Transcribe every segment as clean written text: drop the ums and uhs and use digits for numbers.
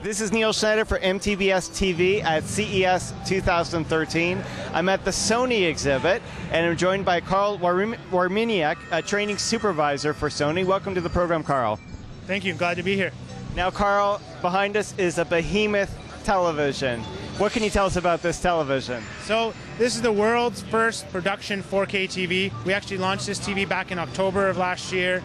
This is Neil Schneider for MTBS-TV at CES 2013. I'm at the Sony exhibit, and I'm joined by Carl Warminiak, a training supervisor for Sony. Welcome to the program, Carl. Thank you. Glad to be here. Now, Carl, behind us is a behemoth television. What can you tell us about this television? So, this is the world's first production 4K TV. We actually launched this TV back in October of last year.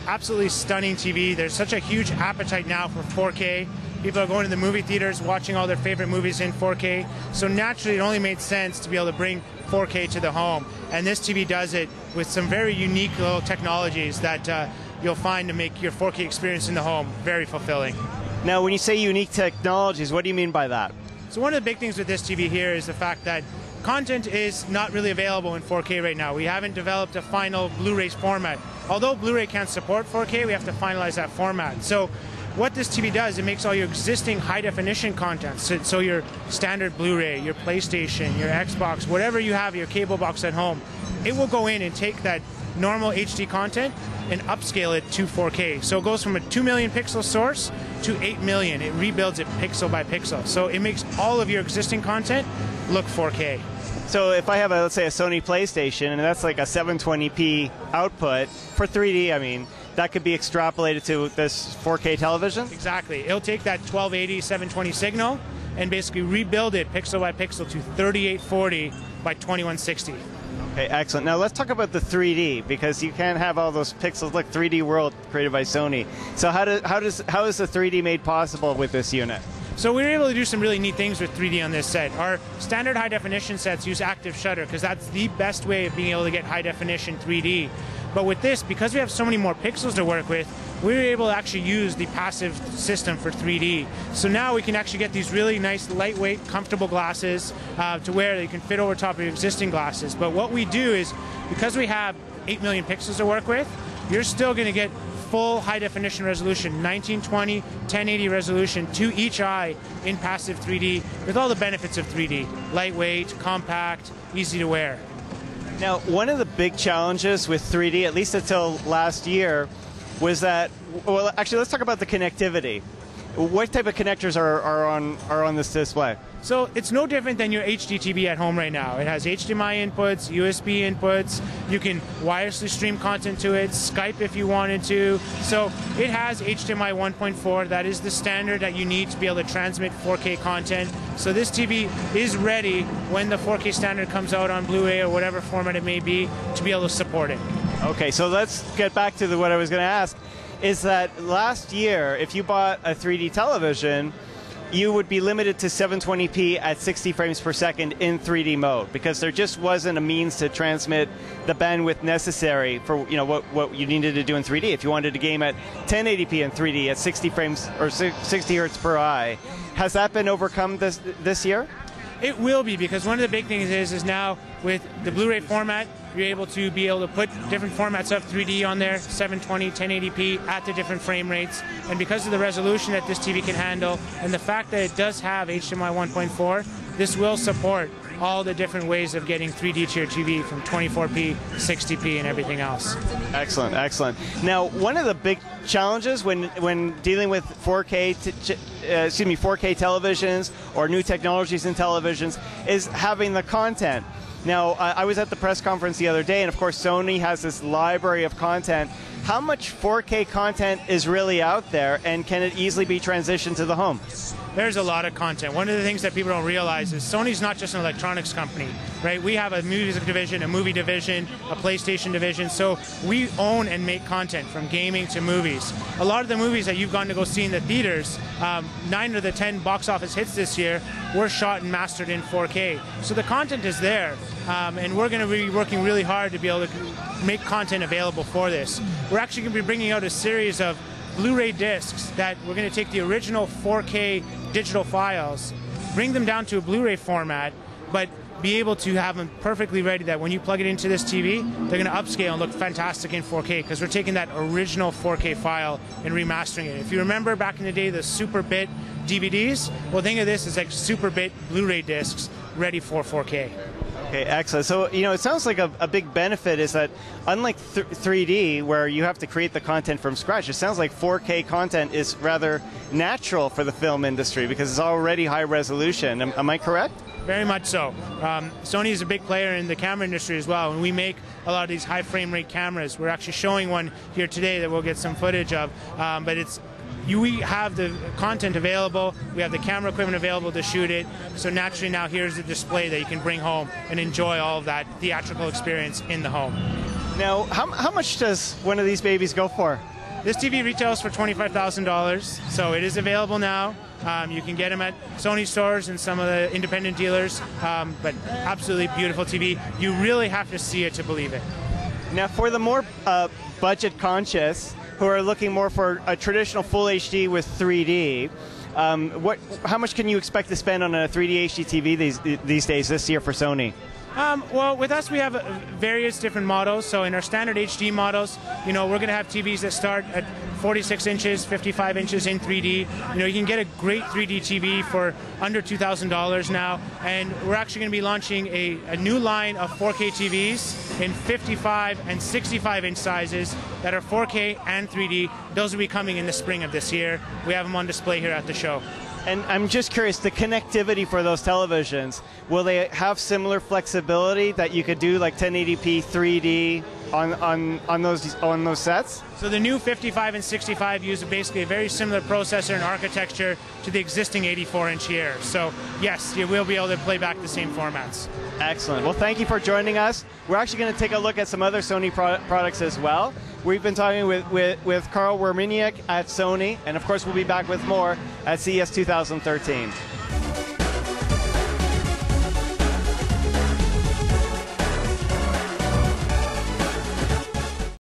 Absolutely stunning TV. There's such a huge appetite now for 4K. People are going to the movie theaters, watching all their favorite movies in 4K. So naturally, it only made sense to be able to bring 4K to the home. And this TV does it with some very unique little technologies that you'll find to make your 4K experience in the home very fulfilling. Now, when you say unique technologies, what do you mean by that? So one of the big things with this TV here is the fact that content is not really available in 4K right now. We haven't developed a final Blu-ray format. Although Blu-ray can't support 4K, we have to finalize that format. So what this TV does, it makes all your existing high-definition content, so your standard Blu-ray, your PlayStation, your Xbox, whatever you have, your cable box at home, it will go in and take that normal HD content and upscale it to 4K. So it goes from a 2 million pixel source to 8 million. It rebuilds it pixel by pixel. So it makes all of your existing content look 4K. So if I have, let's say, a Sony PlayStation, and that's like a 720p output for 3D, I mean, that could be extrapolated to this 4K television? Exactly. It'll take that 1280, 720 signal and basically rebuild it pixel by pixel to 3840 by 2160. Okay, excellent. Now let's talk about the 3D, because you can't have all those pixels. Look, 3D World created by Sony. So how is the 3D made possible with this unit? So we were able to do some really neat things with 3D on this set. Our standard high definition sets use active shutter because that's the best way of being able to get high definition 3D. But with this, because we have so many more pixels to work with, we were able to actually use the passive system for 3D. So now we can actually get these really nice, lightweight, comfortable glasses to wear that you can fit over top of your existing glasses. But what we do is, because we have 8 million pixels to work with, you're still going to get full high-definition resolution, 1920, 1080 resolution to each eye in passive 3D with all the benefits of 3D. Lightweight, compact, easy to wear. Now, one of the big challenges with 3D, at least until last year, was that, well, actually, let's talk about the connectivity. What type of connectors are on this display? So it's no different than your HD TV at home right now. It has HDMI inputs, USB inputs. You can wirelessly stream content to it, Skype if you wanted to. So it has HDMI 1.4. That is the standard that you need to be able to transmit 4K content. So this TV is ready when the 4K standard comes out on Blu-ray or whatever format it may be to be able to support it. Okay, so let's get back to what I was going to ask. Is that last year, if you bought a 3D television, you would be limited to 720p at 60 frames per second in 3D mode, because there just wasn't a means to transmit the bandwidth necessary for what you needed to do in 3D. If you wanted to game at 1080p in 3D at 60 frames or 60 hertz per eye, has that been overcome this year? It will be, because one of the big things is now with the Blu-ray format, you're able to put different formats of 3D on there, 720, 1080p at the different frame rates. And because of the resolution that this TV can handle and the fact that it does have HDMI 1.4, this will support all the different ways of getting 3D to your TV, from 24p, 60p, and everything else. Excellent, excellent. Now, one of the big challenges when dealing with 4K televisions or new technologies in televisions is having the content. Now, I was at the press conference the other day, and of course Sony has this library of content. How much 4K content is really out there, and can it easily be transitioned to the home? There's a lot of content. One of the things that people don't realize is Sony's not just an electronics company, right? We have a music division, a movie division, a PlayStation division, so we own and make content from gaming to movies. A lot of the movies that you've gone to go see in the theaters, 9 of the 10 box office hits this year were shot and mastered in 4K. So the content is there, and we're going to be working really hard to be able to make content available for this. We're actually going to be bringing out a series of Blu-ray discs that we're going to take the original 4K digital files, bring them down to a Blu-ray format, but be able to have them perfectly ready that when you plug it into this TV, they're going to upscale and look fantastic in 4K, because we're taking that original 4K file and remastering it. If you remember back in the day, the Super Bit DVDs, well, think of this as like Super Bit Blu-ray discs ready for 4K. Okay, excellent. So, it sounds like a big benefit is that unlike 3D, where you have to create the content from scratch, it sounds like 4K content is rather natural for the film industry because it's already high resolution. Am I correct? Very much so. Sony is a big player in the camera industry as well, and we make a lot of these high frame rate cameras. We're actually showing one here today that we'll get some footage of, but we have the content available, we have the camera equipment available to shoot it, so naturally now here's the display that you can bring home and enjoy all of that theatrical experience in the home. Now, how much does one of these babies go for? This TV retails for $25,000, so it is available now. You can get them at Sony stores and some of the independent dealers, but absolutely beautiful TV. You really have to see it to believe it. Now, for the more budget conscious, who are looking more for a traditional full HD with 3D, how much can you expect to spend on a 3D HD TV these days this year for Sony? Well, with us we have various different models. So in our standard HD models, we're going to have TVs that start at 46 inches, 55 inches in 3D. You can get a great 3D TV for under $2,000 now, and we're actually going to be launching a new line of 4K TVs in 55 and 65 inch sizes that are 4K and 3D. Those will be coming in the spring of this year. We have them on display here at the show. And I'm just curious, the connectivity for those televisions, will they have similar flexibility that you could do like 1080p 3D on those sets? So the new 55 and 65 use basically a very similar processor and architecture to the existing 84-inch here. So yes, you will be able to play back the same formats. Excellent. Well, thank you for joining us. We're actually going to take a look at some other Sony products as well. We've been talking with Carl Werminiak at Sony, and of course we'll be back with more at CES 2013.